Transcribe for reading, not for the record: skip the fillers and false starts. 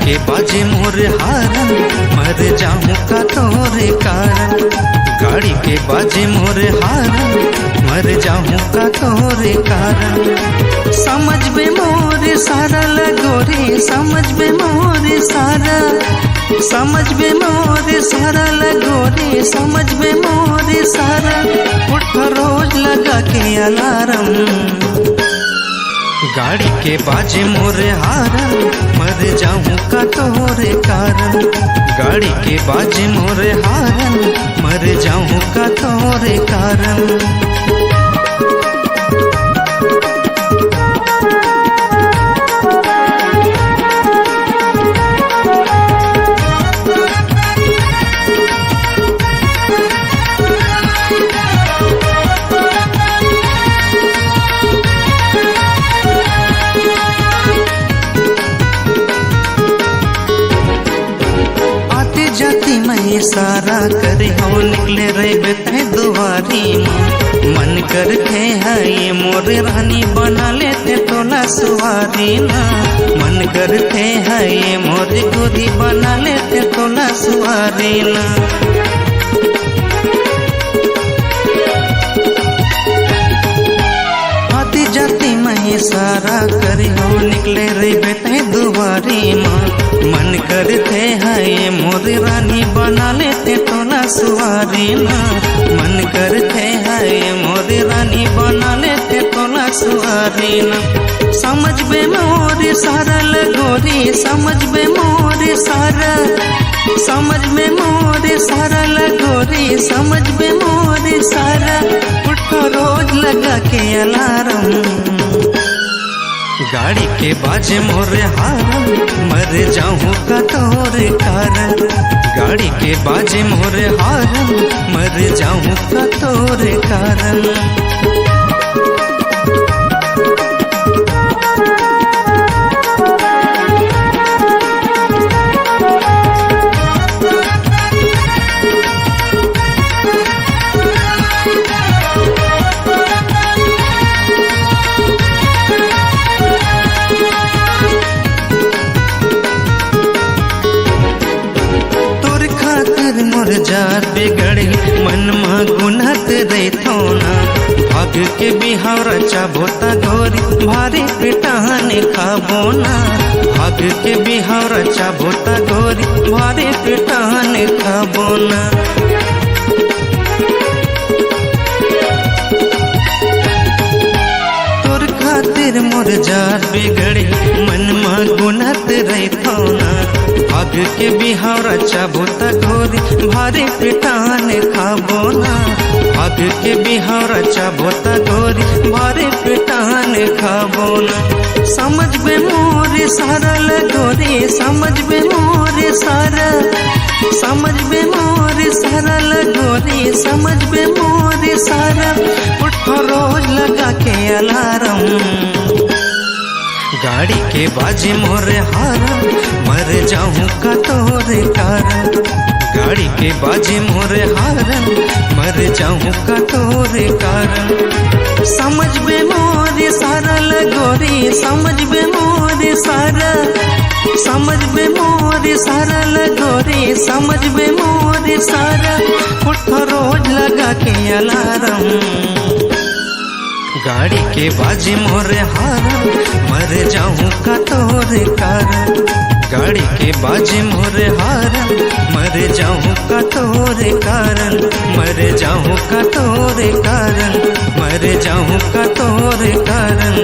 के बाजे मोर हारन, मर जाऊं का तोरे कारण। गाड़ी के बाजे मोर हारन, मर जाऊं का तोरे कारण। समझ बे मोर सारा लगोरे, समझ बे मोर सारा, समझ बे मोर सारा लगोरे, समझ बे मोर सारा। उठ रोज लगा के अलार्म, गाड़ी के बाजे मोर हारन, मर जाऊं का तोरे कारण। गाड़ी के बाजे मोर हारन, मर जाऊं का तोरे कारण। मैं सारा करे हो निकले रे बेते दुआरी माँ। मन करते है ये मोर रानी बना लेते तोला सुहारी ना। मन करते है ये मोर गोरी बना लेते तोला सुहारी ना। आती जाती मैं सारा करे हो निकले रे बेते दुआरी माँ। मन करते है ये मोर रानी बना लेते तोला सुहारी ना। मन करते है ये मोर रानी बना लेते तोला सुहारी ना। समझ बे मोर सारा लगोरी, समझ बे मोर सारा, समझ बे मोर सारा लगोरी, समझ बे मोर सारा। उठो रोज लगा के अलार्म, गाड़ी के बाजे मोर हारन, मर जाऊं का तोरे कारण। गाड़ी के बाजे मोर हारन, मर जाऊं का तोरे कारण। मोर जार बिगड़े मन मा गुनत रहतो ना। भाग के बिहाव रचा बोता गोरी, भारी पिटान खाबो ना। भाग के बिहाव रचा बोता गोरी, भारी पिटान खाबो ना। तोर खातिर मोर जार बिगड़े मन मा गुनत रहतो ना। भाग के बिहाव रचा बोता गोरी, भारी पिटान खाबो ना। भाग के बिहाव रचा बोता गोरी, भारी पिटान खाबो ना। समझ बे मोर सारा लगोरी, समझ बे मोर सारा, समझ बे मोर सारा लगोरी, समझ बे मोर सारा। उठो रोज लगा के अलार्म, गाड़ी के बाजे मोर हारन, मर जाऊं का तोरे कारण। गाड़ी के बाजे मोर हारन, मर जाऊं का तोरे कारण। समझ बे मोर सारा लगोरी, समझ बे मोर सारा, समझ बे मोर सारा लगोरी, समझ बे मोर सारा। उठो रोज लगा के अलार्म, गाड़ी के बाजे मोर हारन, मर जाऊं का तोरे कारण। गाड़ी के बाजे मोर हारन, मर जाऊं का तोरे कारण। मर जाऊं का तोरे कारण, मर जाऊं का तोरे कारण।